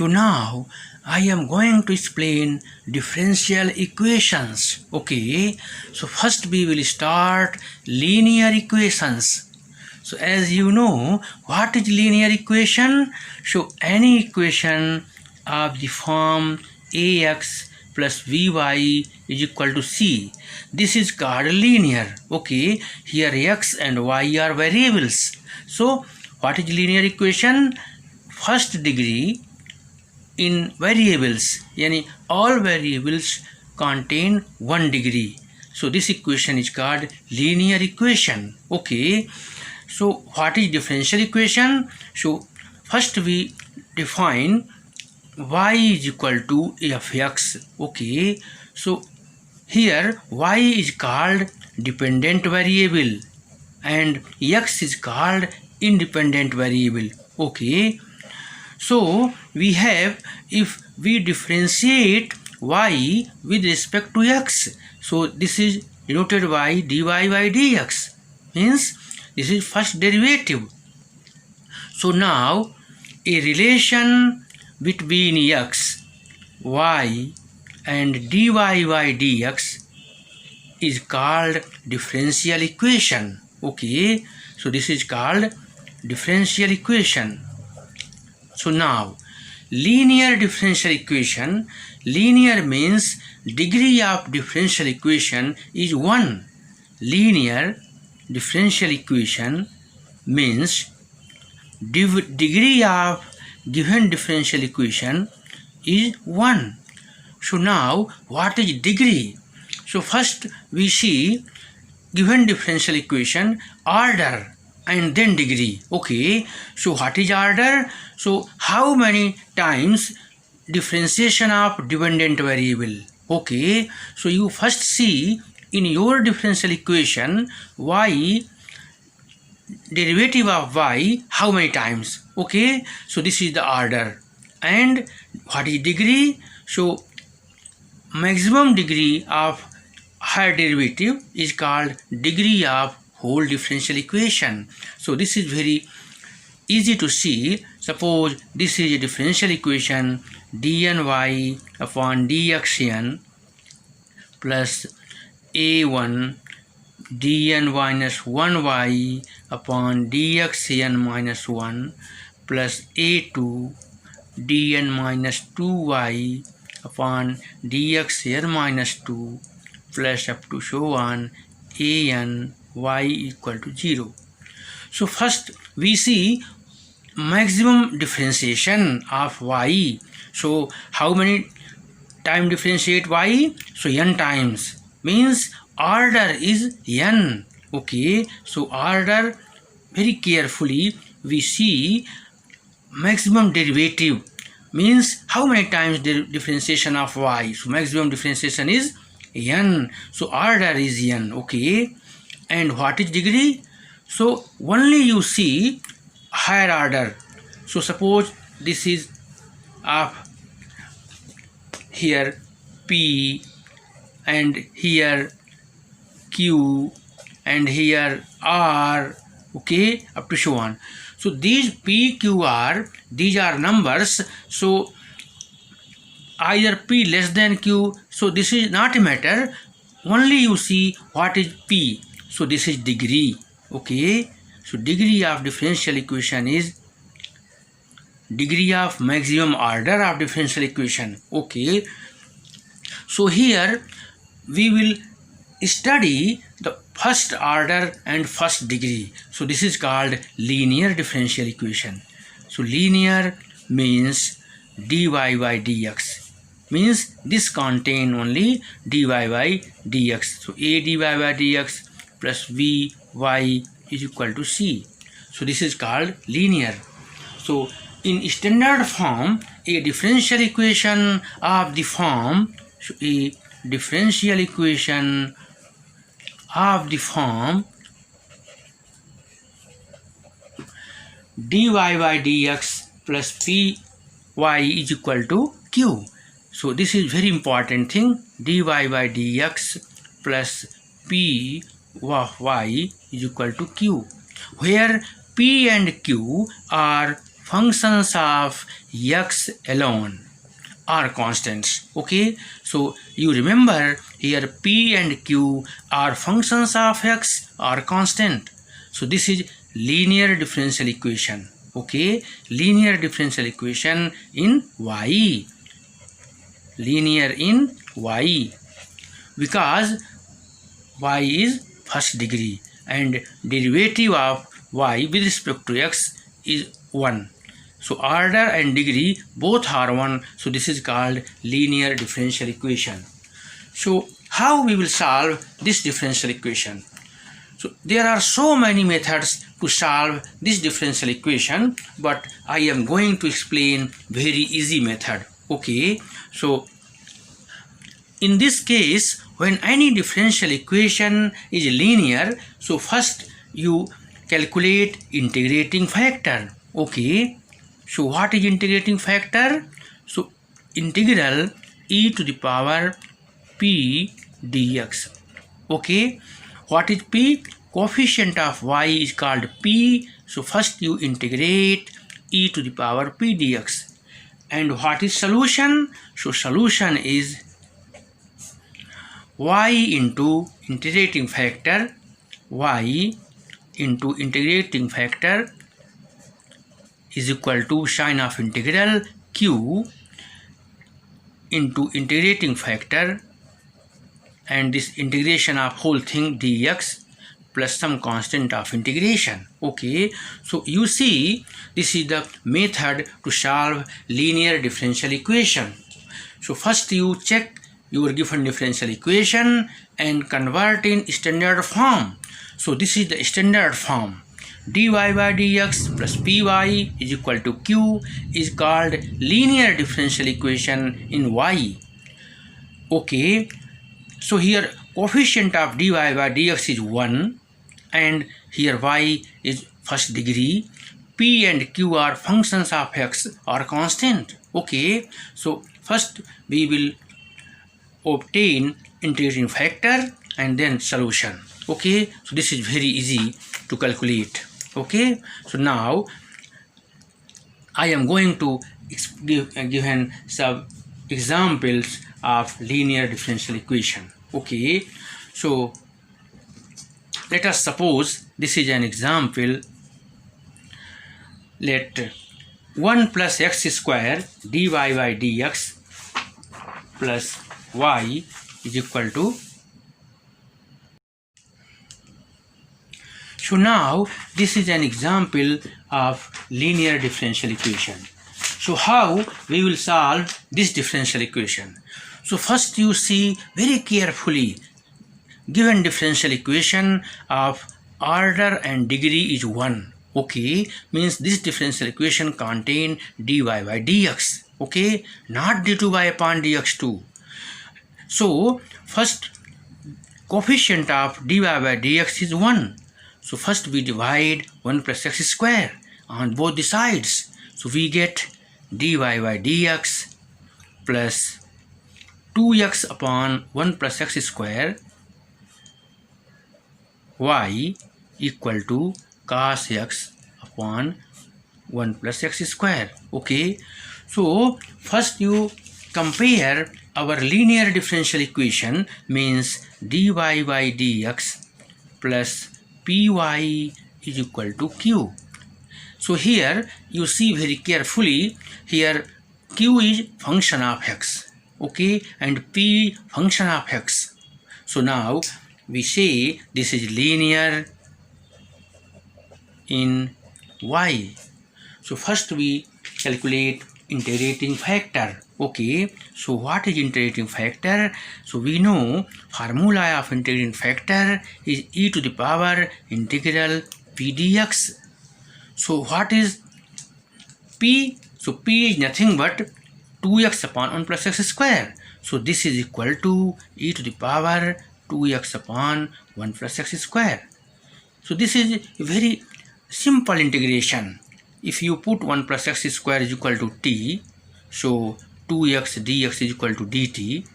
So now I am going to explain differential equations. Okay, so first we will start linear equations. So as you know, what is linear equation? So any equation of the form ax plus by is equal to c. This is called linear. Okay, here x and y are variables. So what is linear equation? First degree in variables, yani all variables contain 1 degree. So this equation is called linear equation. Okay, so what is differential equation? So first we define y is equal to f(x). Okay, so here y is called dependent variable and x is called independent variable. Okay, so we have, if we differentiate y with respect to x, so this is denoted by dy by dx, means this is first derivative. So now a relation between x, y and dy by dx is called differential equation. Okay, so this is called differential equation. So now linear differential equation, linear means degree of differential equation is 1. Linear differential equation means degree of given differential equation is 1. So now what is degree? So first we see given differential equation order and then degree. Okay, so what is order? So how many times differentiation of dependent variable? Okay, so you first see in your differential equation y, derivative of y, how many times. Okay, so this is the order. And what is degree? So maximum degree of higher derivative is called degree of whole differential equation. So this is very easy to see. Suppose this is a differential equation dny upon dxn plus a1 dn minus 1y upon dxn minus 1 plus a2 dn minus 2y upon dxn minus 2 plus up to so on an y equal to 0. So first we see maximum differentiation of y. So how many time differentiate y? So n times, means order is n. Okay, so order, very carefully we see maximum derivative, means how many times the differentiation of y. So maximum differentiation is n, so order is n. Okay, and what is degree? So only you see higher order. So suppose this is of here p and here q and here r, okay, up to so on. So these p, q, r, these are numbers. So either p less than q, so this is not a matter, only you see what is p. So this is degree. Okay, so degree of differential equation is degree of maximum order of differential equation. Okay, so here we will study the first order and first degree. So this is called linear differential equation. So linear means dy by dx, means this contain only dy by dx. So a dy by dx plus vy is equal to c. So this is called linear. So in standard form, a differential equation of the form, so a differential equation of the form dy by dx plus py is equal to q. So this is very important thing, dy by dx plus py is equal to q, where p and q are functions of x alone are constants. Okay, so you remember here p and q are functions of x are constant. So this is linear differential equation. Okay, linear differential equation in y, linear in y, because y is first degree and derivative of y with respect to x is 1. So order and degree both are 1. So this is called linear differential equation. So how we will solve this differential equation? So there are so many methods to solve this differential equation, but I am going to explain very easy method. Okay, so in this case, when any differential equation is linear, so first you calculate integrating factor. Okay, so what is integrating factor? So integral e to the power p dx. Okay, what is p? Coefficient of y is called p. So first you integrate e to the power p dx. And what is solution? So solution is y into integrating factor, y into integrating factor is equal to sine of integral q into integrating factor and this integration of whole thing dx plus some constant of integration. Okay, so you see this is the method to solve linear differential equation. So first you check your given differential equation and convert in standard form. So this is the standard form. dy by dx plus py is equal to q is called linear differential equation in y. Okay, so here coefficient of dy by dx is 1 and here y is first degree. P and q are functions of x are constant. Okay, so first we will obtain integrating factor and then solution. Okay, so this is very easy to calculate. Okay, so now I am going to given some examples of linear differential equation. Okay, so let us suppose this is an example. Let 1 plus x square dy by dx plus y is equal to. So now this is an example of linear differential equation. So how we will solve this differential equation? So first you see very carefully given differential equation of order and degree is 1. Okay, means this differential equation contain dy by dx. Okay, not d2 by upon dx2. So first coefficient of dy by dx is 1. So first we divide 1 plus x square on both the sides. So we get dy by dx plus 2x upon 1 plus x square y equal to cos x upon 1 plus x square. Okay, so first you compare our linear differential equation, means dy by dx plus py is equal to q. So here you see very carefully, here q is function of x, okay, and p function of x. So now we say this is linear in y. So first we calculate integrating factor. Okay, so what is integrating factor? So we know formula of integrating factor is e to the power integral p dx. So what is p? So p is nothing but 2x upon 1 plus x square. So this is equal to e to the power 2x upon 1 plus x square. So this is a very simple integration. If you put 1 plus x square is equal to t, so 2x dx is equal to dt.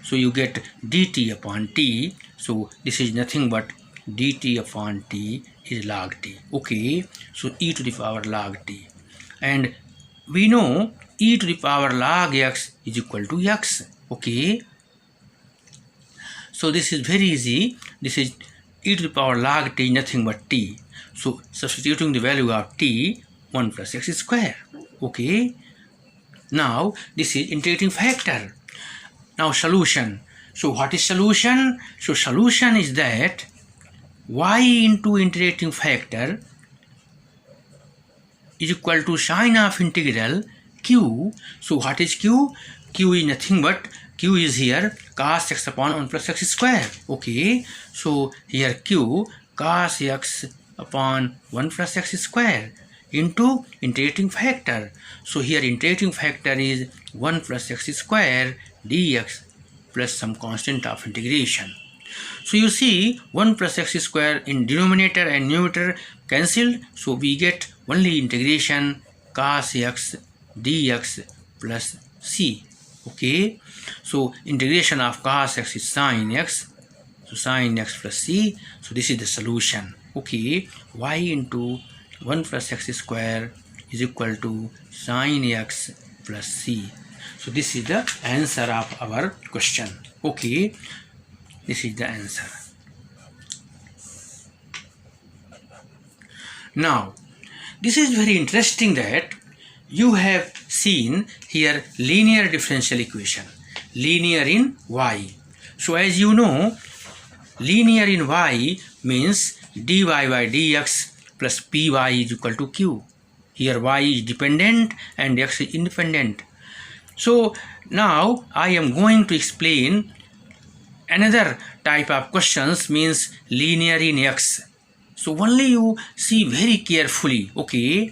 So you get dt upon t. So this is nothing but dt upon t is log t. Okay, so e to the power log t. and we know e to the power log x is equal to x. Okay, so this is very easy. This is e to the power log t, nothing but t. So substituting the value of t, 1 plus x square. Okay, now this is integrating factor. Now solution. So what is solution? So solution is that y into integrating factor is equal to sine of integral q. So what is q? Q is nothing but, q is here cos x upon 1 plus x square. Okay, so here q cos x upon 1 plus x square into integrating factor. So here integrating factor is 1 plus x square dx plus some constant of integration. So you see 1 plus x square in denominator and numerator cancelled, so we get only integration cos x dx plus c. Okay, so integration of cos x is sin x, so sin x plus c. So this is the solution. Okay, y into 1 plus x square is equal to sin x plus c. So this is the answer of our question. Okay, this is the answer. Now this is very interesting that you have seen here linear differential equation, linear in y. So as you know, linear in y means dy by dx plus py is equal to q. Here y is dependent and x is independent. So now I am going to explain another type of questions, means linear in x. So only you see very carefully. Okay,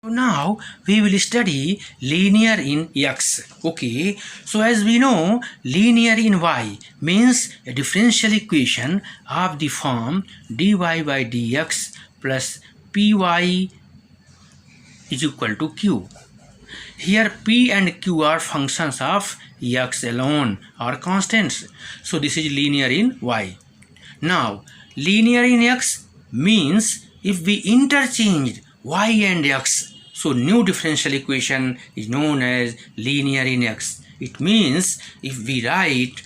so now we will study linear in x. Okay, so as we know, linear in y means a differential equation of the form dy by dx plus py is equal to q. Here p and q are functions of x alone or constants. So this is linear in y. Now linear in x means if we interchange y and x, so new differential equation is known as linear in x. It means if we write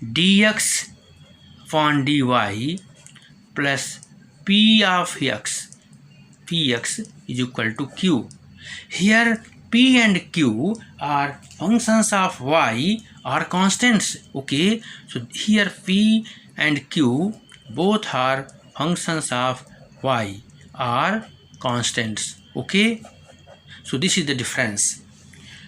dx upon dy plus p of x, px is equal to q. Here p and q are functions of y or constants. Okay, so here p and q both are functions of y or constants. Okay, so this is the difference.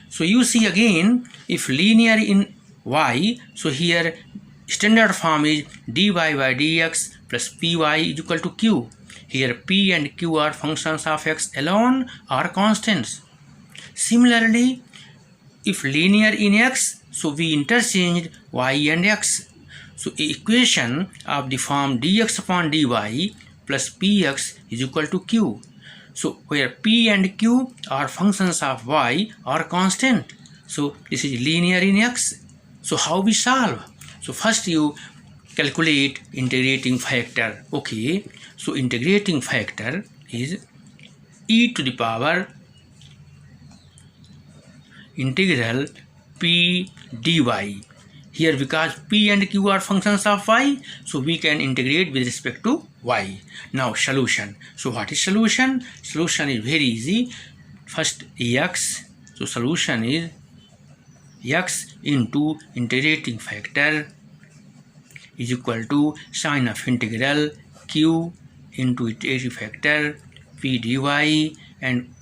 So you see again, if linear in y, so here standard form is dy by dx plus py is equal to q. Here p and q are functions of x alone or constants. Similarly, if linear in x, so we interchanged y and x. So equation of the form dx upon dy plus px is equal to q. So where p and q are functions of y or constant. So this is linear in x. So how we solve? So first you calculate integrating factor. Okay, so integrating factor is e to the power integral p dy. Here because p and q are functions of y, so we can integrate with respect to y. Now solution. So what is solution? Solution is very easy. First x, so solution is x into integrating factor is equal to sine of integral q into integrating factor p dy and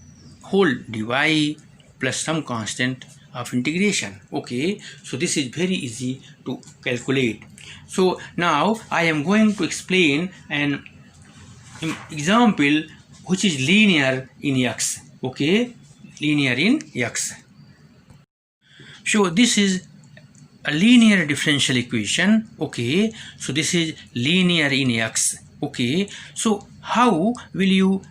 whole dy plus some constant of integration. Okay, so this is very easy to calculate. So now I am going to explain an example which is linear in x. Okay, linear in x. So this is a linear differential equation. Okay, so this is linear in x. Okay, so how will you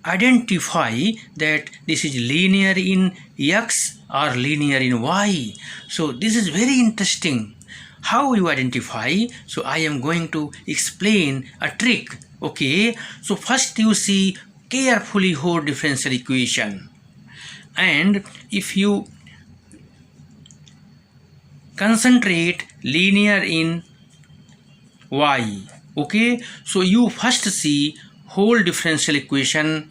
identify that this is linear in x or linear in y? So this is very interesting. How you identify? So I am going to explain a trick. Okay, so first you see carefully whole differential equation. And if you concentrate linear in y, okay, so you first see whole differential equation,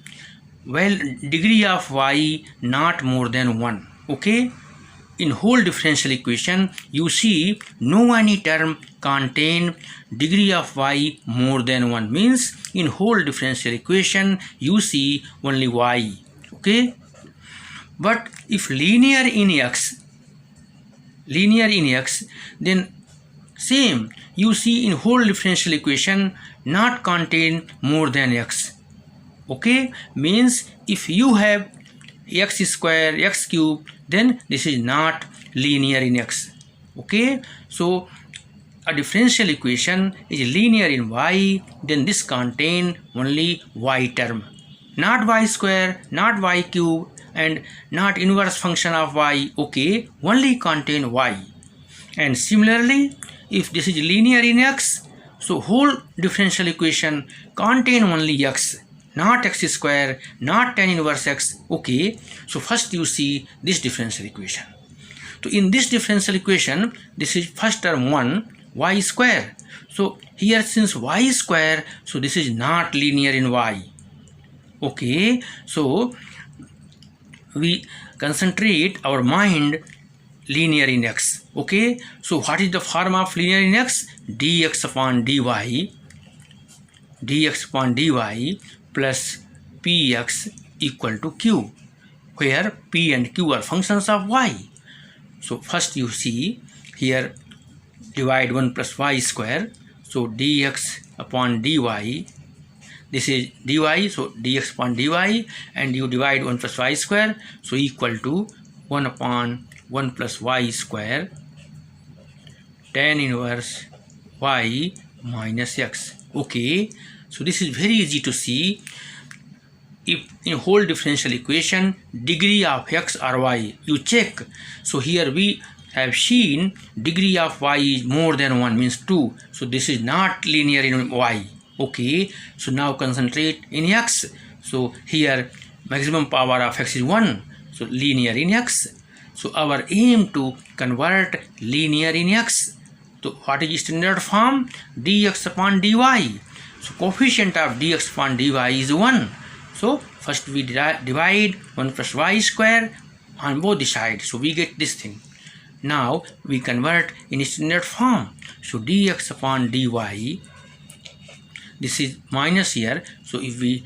well, degree of y not more than 1, okay. In whole differential equation you see no any term contain degree of y more than 1, means in whole differential equation you see only y, okay. But if linear in x, then same you see in whole differential equation not contain more than x, okay. Means if you have x square, x cube, then this is not linear in x, okay. So a differential equation is linear in y, then this contain only y term, not y square, not y cube, and not inverse function of y, okay, only contain y. And similarly, if this is linear in x, so whole differential equation contain only x, not x square, not tan inverse x, okay. So first you see this differential equation. So in this differential equation, this is first term 1 y square. So here since y square, so this is not linear in y, okay. So we concentrate our mind linear in x, okay. So what is the form of linear in x? Dx upon dy plus px equal to q, where p and q are functions of y. So first you see here divide 1 plus y square, so dx upon dy, this is dy, so dx upon dy, and you divide 1 plus y square, so equal to 1 upon 1 plus y square tan inverse y minus x, okay. So this is very easy to see. If in whole differential equation degree of x or y you check, so here we have seen degree of y is more than 1, means 2, so this is not linear in y, okay. So now concentrate in x, so here maximum power of x is 1, so linear in x. So our aim to convert linear in x, so what is standard form? Dx upon dy, so coefficient of dx upon dy is 1, so first we divide 1 plus y square on both the sides, so we get this thing. Now we convert in standard form, so dx upon dy, this is minus here, so if we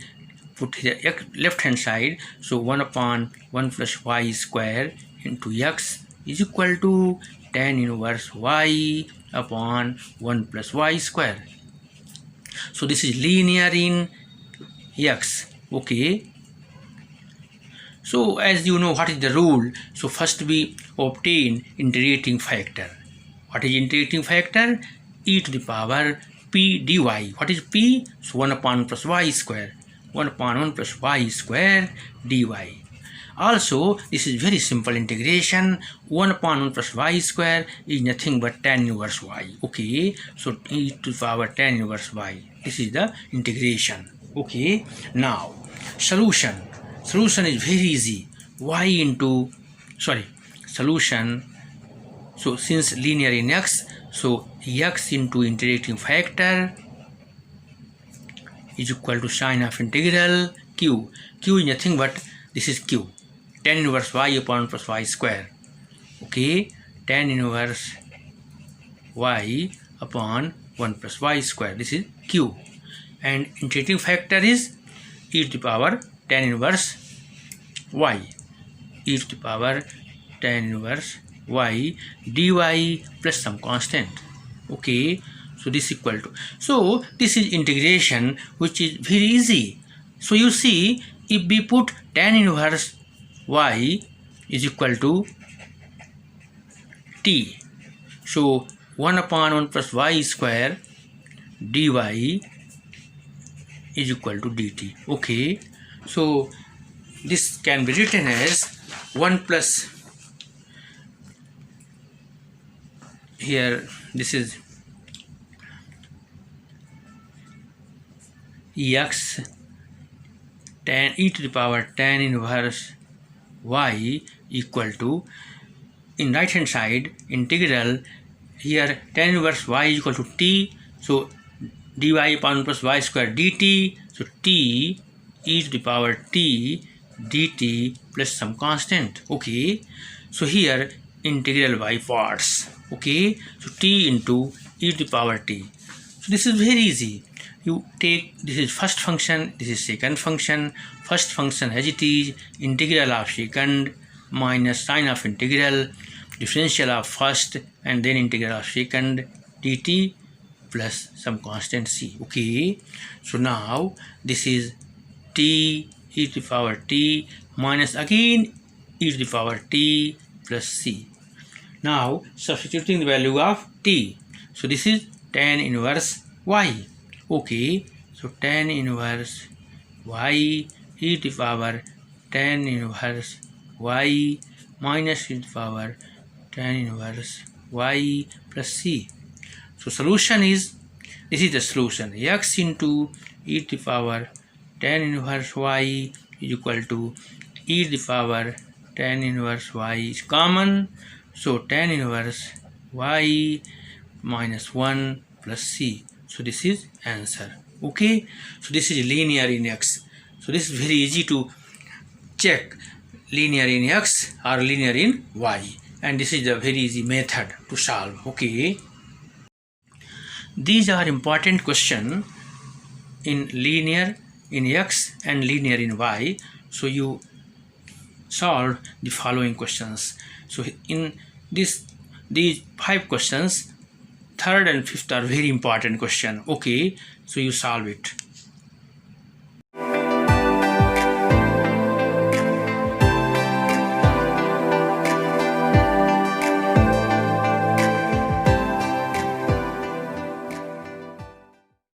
put here left hand side, so 1 upon 1 plus y square into x is equal to tan inverse y upon 1 plus y square. So this is linear in x, okay. So as you know what is the rule, so first we obtain integrating factor. What is integrating factor? E to the power p dy. What is p? So 1 upon 1 plus y square, 1 upon 1 plus y square dy. Also this is very simple integration, 1 upon 1 plus y square is nothing but tan inverse y, okay. So e to the power tan inverse y, this is the integration, okay. Now solution is very easy, y into solution, so since linear in x, so x into integrating factor is equal to sine of integral q is nothing but this is q, tan inverse y upon 1 plus y square, okay. Tan inverse y upon 1 plus y square, this is q, and integrating factor is e to the power tan inverse y, e to the power tan inverse y dy plus some constant, okay. So this equal to, so this is integration which is very easy. So you see if we put tan inverse y is equal to t, so 1 upon 1 plus y square dy is equal to dt, okay. So this can be written as 1 plus, here this is x tan e to the power tan inverse y equal to, in right hand side integral, here tan inverse y equal to t, so dy upon plus y square dt, so t e to the power t dt plus some constant. Okay, so here integral by parts. Okay, so t into e to the power t. So this is very easy. You take, this is first function, this is second function. First function as it is, integral of second minus sine of integral, differential of first, and then integral of second dt plus some constant c. Okay, so now this is t e to the power t minus again e to the power t plus c. Now substituting the value of t, so this is tan inverse y. Okay, so tan inverse y e to the power tan inverse y minus e to the power tan inverse y plus c. So solution is, this is the solution, x into e to the power tan inverse y is equal to e to the power tan inverse y is common, so tan inverse y minus 1 plus c. So this is answer. Okay, so this is linear in x. So this is very easy to check linear in x or linear in y, and this is a very easy method to solve. Okay, these are important questions in linear in x and linear in y. So you solve the following questions. So in these 5 questions, third and fifth are very important question. Okay, so you solve it.